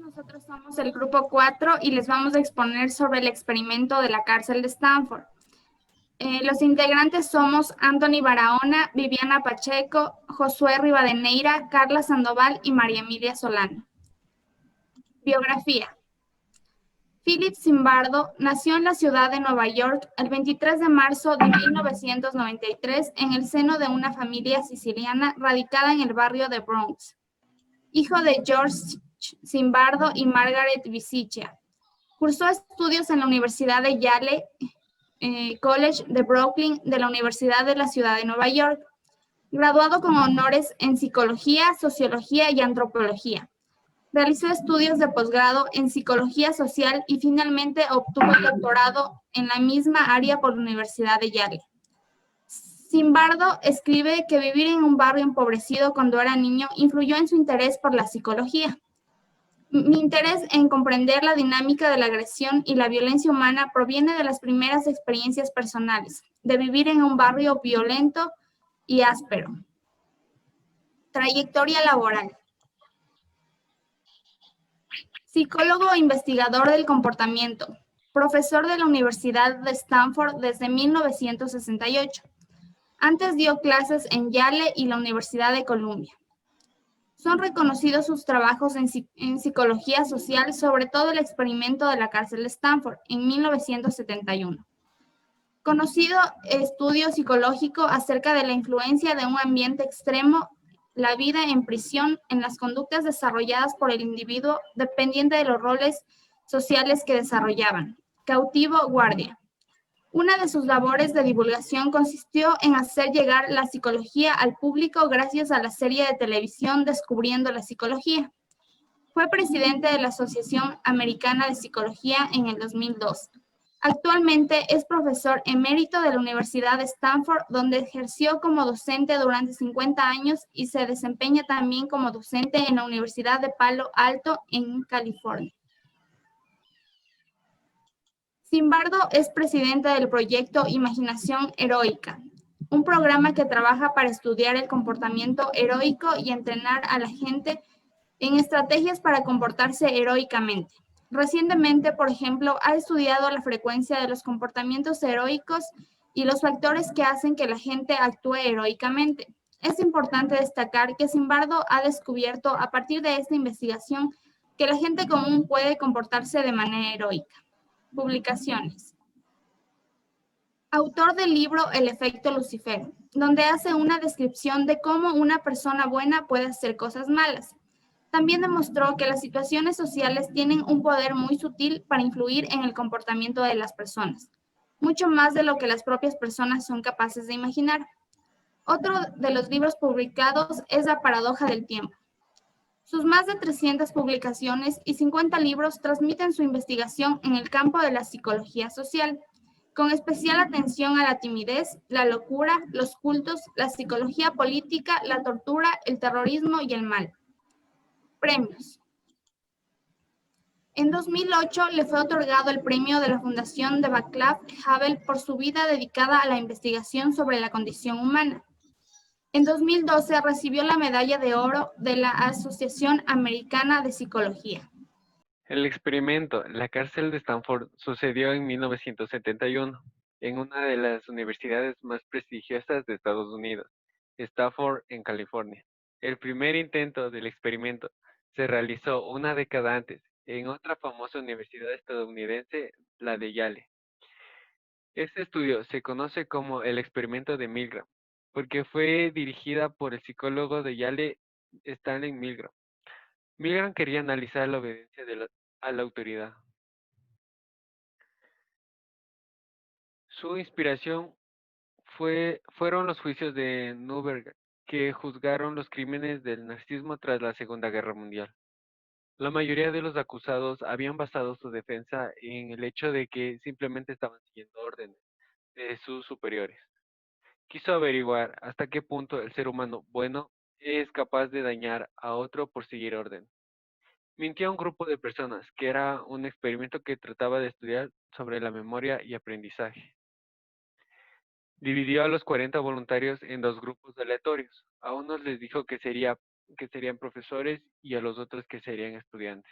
Nosotros somos el grupo 4 y les vamos a exponer sobre el experimento de la cárcel de Stanford. Los integrantes somos Anthony Barahona, Viviana Pacheco, Josué Rivadeneira, Carla Sandoval y María Emilia Solano. Biografía. Philip Zimbardo nació en la ciudad de Nueva York el 23 de marzo de 1993 en el seno de una familia siciliana radicada en el barrio de Bronx. Hijo de George Zimbardo y Margaret Visichia. Cursó estudios en la Universidad de Yale College de Brooklyn de la Universidad de la Ciudad de Nueva York. Graduado con honores en Psicología, Sociología y Antropología. Realizó estudios de posgrado en Psicología Social y finalmente obtuvo el doctorado en la misma área por la Universidad de Yale. Zimbardo escribe que vivir en un barrio empobrecido cuando era niño influyó en su interés por la psicología. Mi interés en comprender la dinámica de la agresión y la violencia humana proviene de las primeras experiencias personales, de vivir en un barrio violento y áspero. Trayectoria laboral. Psicólogo e investigador del comportamiento, profesor de la Universidad de Stanford desde 1968. Antes dio clases en Yale y la Universidad de Columbia. Son reconocidos sus trabajos en psicología social, sobre todo el experimento de la cárcel de Stanford en 1971. Conocido estudio psicológico acerca de la influencia de un ambiente extremo, la vida en prisión, en las conductas desarrolladas por el individuo dependiente de los roles sociales que desarrollaban. Cautivo, guardia. Una de sus labores de divulgación consistió en hacer llegar la psicología al público gracias a la serie de televisión Descubriendo la Psicología. Fue presidente de la Asociación Americana de Psicología en el 2002. Actualmente es profesor emérito de la Universidad de Stanford, donde ejerció como docente durante 50 años y se desempeña también como docente en la Universidad de Palo Alto, en California. Zimbardo es presidente del proyecto Imaginación Heroica, un programa que trabaja para estudiar el comportamiento heroico y entrenar a la gente en estrategias para comportarse heroicamente. Recientemente, por ejemplo, ha estudiado la frecuencia de los comportamientos heroicos y los factores que hacen que la gente actúe heroicamente. Es importante destacar que Zimbardo ha descubierto a partir de esta investigación que la gente común puede comportarse de manera heroica. Publicaciones. Autor del libro El efecto Lucifer, donde hace una descripción de cómo una persona buena puede hacer cosas malas. También demostró que las situaciones sociales tienen un poder muy sutil para influir en el comportamiento de las personas, mucho más de lo que las propias personas son capaces de imaginar. Otro de los libros publicados es La paradoja del tiempo. Sus más de 300 publicaciones y 50 libros transmiten su investigación en el campo de la psicología social, con especial atención a la timidez, la locura, los cultos, la psicología política, la tortura, el terrorismo y el mal. Premios. En 2008 le fue otorgado el premio de la Fundación de Václav Havel por su vida dedicada a la investigación sobre la condición humana. En 2012 recibió la medalla de oro de la Asociación Americana de Psicología. El experimento, la cárcel de Stanford, sucedió en 1971 en una de las universidades más prestigiosas de Estados Unidos, Stanford, en California. El primer intento del experimento se realizó una década antes en otra famosa universidad estadounidense, la de Yale. Este estudio se conoce como el experimento de Milgram, porque fue dirigida por el psicólogo de Yale, Stanley Milgram. Milgram quería analizar la obediencia a la autoridad. Su inspiración fueron los juicios de Nuremberg, que juzgaron los crímenes del nazismo tras la Segunda Guerra Mundial. La mayoría de los acusados habían basado su defensa en el hecho de que simplemente estaban siguiendo órdenes de sus superiores. Quiso averiguar hasta qué punto el ser humano bueno es capaz de dañar a otro por seguir orden. Mintió a un grupo de personas, que era un experimento que trataba de estudiar sobre la memoria y aprendizaje. Dividió a los 40 voluntarios en dos grupos aleatorios. A unos les dijo que serían profesores y a los otros que serían estudiantes.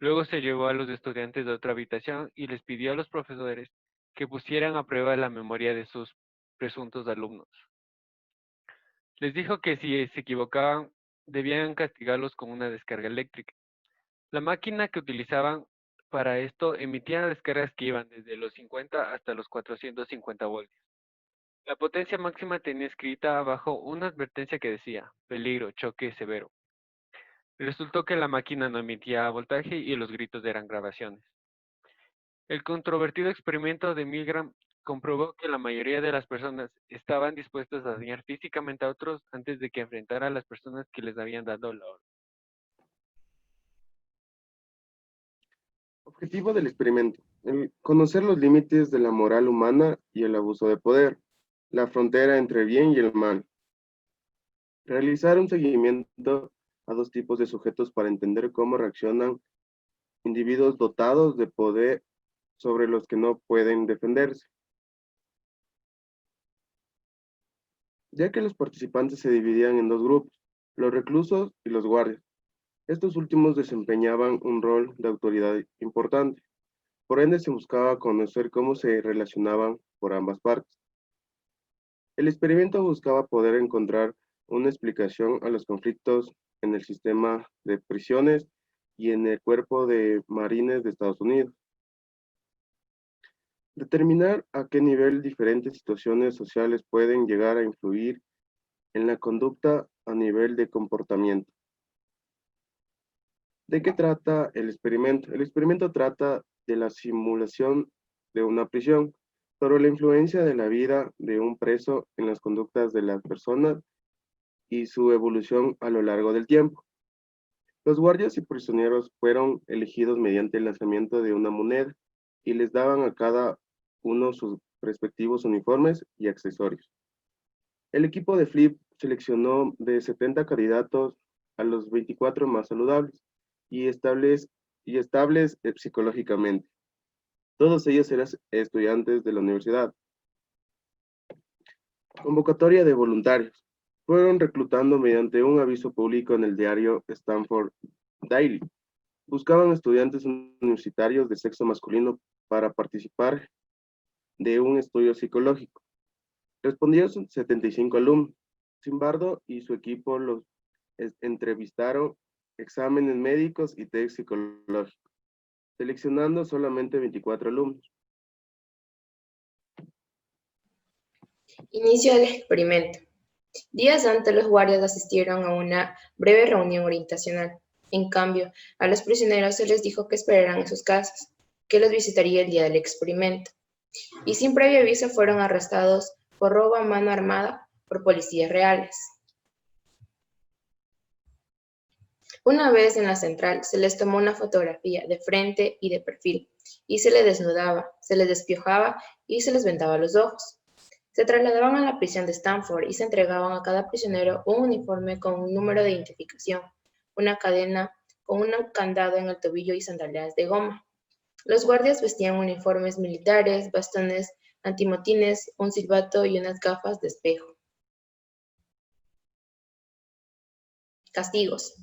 Luego se llevó a los estudiantes a otra habitación y les pidió a los profesores que pusieran a prueba la memoria de sus presuntos alumnos. Les dijo que si se equivocaban, debían castigarlos con una descarga eléctrica. La máquina que utilizaban para esto emitía descargas que iban desde los 50 hasta los 450 voltios. La potencia máxima tenía escrita abajo una advertencia que decía, peligro, choque severo. Resultó que la máquina no emitía voltaje y los gritos eran grabaciones. El controvertido experimento de Milgram comprobó que la mayoría de las personas estaban dispuestas a dañar físicamente a otros antes de que enfrentara a las personas que les habían dado la orden. Objetivo del experimento: conocer los límites de la moral humana y el abuso de poder, la frontera entre el bien y el mal. Realizar un seguimiento a dos tipos de sujetos para entender cómo reaccionan individuos dotados de poder sobre los que no pueden defenderse. Ya que los participantes se dividían en dos grupos, los reclusos y los guardias. Estos últimos desempeñaban un rol de autoridad importante. Por ende, se buscaba conocer cómo se relacionaban por ambas partes. El experimento buscaba poder encontrar una explicación a los conflictos en el sistema de prisiones y en el Cuerpo de Marines de Estados Unidos. Determinar a qué nivel diferentes situaciones sociales pueden llegar a influir en la conducta a nivel de comportamiento. ¿De qué trata el experimento? El experimento trata de la simulación de una prisión, sobre la influencia de la vida de un preso en las conductas de las personas y su evolución a lo largo del tiempo. Los guardias y prisioneros fueron elegidos mediante el lanzamiento de una moneda y les daban a cada uno sus respectivos uniformes y accesorios. El equipo de Flip seleccionó de 70 candidatos a los 24 más saludables y estables psicológicamente. Todos ellos eran estudiantes de la universidad. Convocatoria de voluntarios. Fueron reclutando mediante un aviso público en el diario Stanford Daily. Buscaban estudiantes universitarios de sexo masculino para participar de un estudio psicológico. Respondieron 75 alumnos. Zimbardo y su equipo los entrevistaron, exámenes médicos y test psicológicos, seleccionando solamente 24 alumnos. Inicio del experimento. Días antes, los guardias asistieron a una breve reunión orientacional. En cambio, a los prisioneros se les dijo que esperaran en sus casas, que los visitaría el día del experimento. Y sin previo aviso fueron arrestados por robo a mano armada por policías reales. Una vez en la central, se les tomó una fotografía de frente y de perfil, y se les desnudaba, se les despiojaba y se les vendaba los ojos. Se trasladaban a la prisión de Stanford y se entregaban a cada prisionero un uniforme con un número de identificación, una cadena con un candado en el tobillo y sandalias de goma. Los guardias vestían uniformes militares, bastones antimotines, un silbato y unas gafas de espejo. Castigos.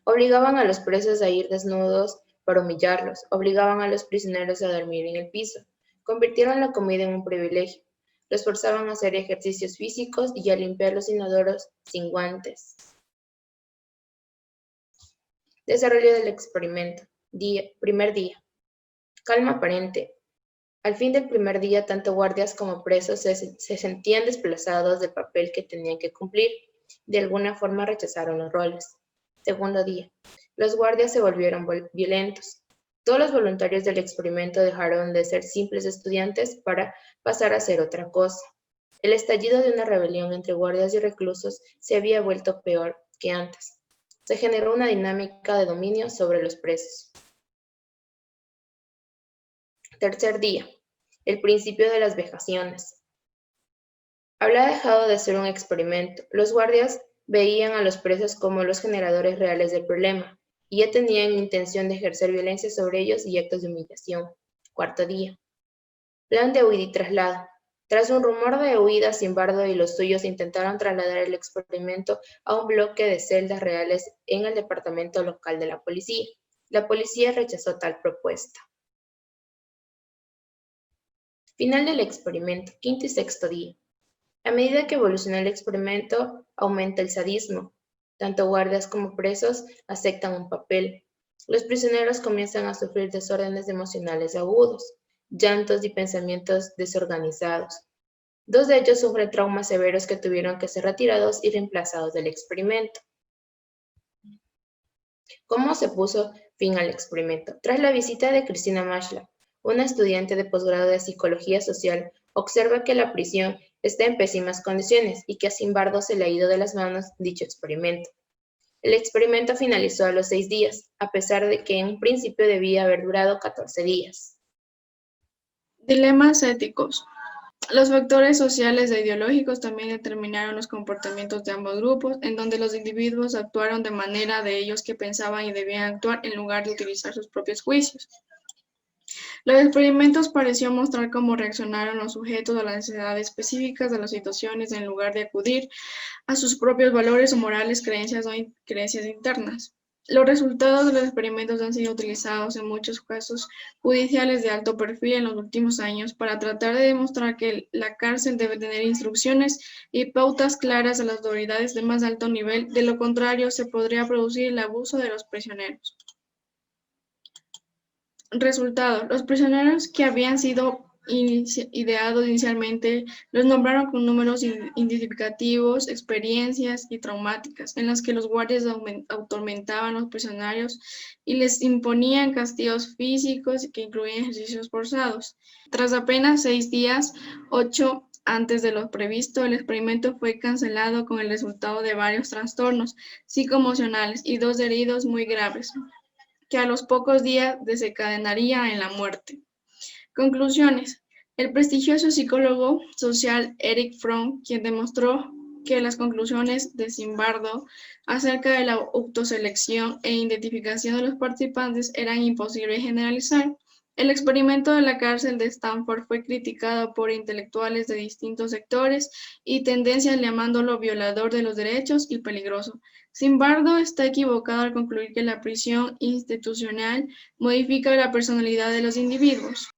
Obligaban a los presos a ir desnudos para humillarlos, obligaban a los prisioneros a dormir en el piso, convirtieron la comida en un privilegio, los forzaban a hacer ejercicios físicos y a limpiar los inodoros sin guantes. Desarrollo del experimento. Primer día. Calma aparente. Al fin del primer día, tanto guardias como presos se sentían desplazados del papel que tenían que cumplir. De alguna forma rechazaron los roles. Segundo día. Los guardias se volvieron violentos. Todos los voluntarios del experimento dejaron de ser simples estudiantes para pasar a ser otra cosa. El estallido de una rebelión entre guardias y reclusos se había vuelto peor que antes. Se generó una dinámica de dominio sobre los presos. Tercer día. El principio de las vejaciones. Había dejado de ser un experimento. Los guardias veían a los presos como los generadores reales del problema y ya tenían intención de ejercer violencia sobre ellos y actos de humillación. Cuarto día. Plan de huida y traslado. Tras un rumor de huida, Zimbardo y los suyos intentaron trasladar el experimento a un bloque de celdas reales en el departamento local de la policía. La policía rechazó tal propuesta. Final del experimento, quinto y sexto día. A medida que evoluciona el experimento, aumenta el sadismo. Tanto guardias como presos aceptan un papel. Los prisioneros comienzan a sufrir desórdenes emocionales agudos, llantos y pensamientos desorganizados. 2 de ellos sufren traumas severos que tuvieron que ser retirados y reemplazados del experimento. ¿Cómo se puso fin al experimento? Tras la visita de Cristina Maslach, una estudiante de posgrado de Psicología Social, observa que la prisión está en pésimas condiciones y que a Zimbardo se le ha ido de las manos dicho experimento. El experimento finalizó a los 6 días, a pesar de que en un principio debía haber durado 14 días. Dilemas éticos. Los factores sociales e ideológicos también determinaron los comportamientos de ambos grupos, en donde los individuos actuaron de manera de ellos que pensaban y debían actuar en lugar de utilizar sus propios juicios. Los experimentos pareció mostrar cómo reaccionaron los sujetos a las necesidades específicas de las situaciones en lugar de acudir a sus propios valores o morales, creencias o creencias internas. Los resultados de los experimentos han sido utilizados en muchos casos judiciales de alto perfil en los últimos años para tratar de demostrar que la cárcel debe tener instrucciones y pautas claras a las autoridades de más alto nivel, de lo contrario se podría producir el abuso de los prisioneros. Resultado: los prisioneros que habían sido ideados inicialmente los nombraron con números identificativos, experiencias y traumáticas, en las que los guardias atormentaban a los prisioneros y les imponían castigos físicos que incluían ejercicios forzados. Tras apenas 6 días, 8 antes de lo previsto, el experimento fue cancelado con el resultado de varios trastornos psicoemocionales y 2 heridos muy graves, que a los pocos días desencadenaría en la muerte. Conclusiones. El prestigioso psicólogo social Erich Fromm, quien demostró que las conclusiones de Zimbardo acerca de la autoselección e identificación de los participantes eran imposibles de generalizar. El experimento de la cárcel de Stanford fue criticado por intelectuales de distintos sectores y tendencias llamándolo violador de los derechos y peligroso. Zimbardo está equivocado al concluir que la prisión institucional modifica la personalidad de los individuos.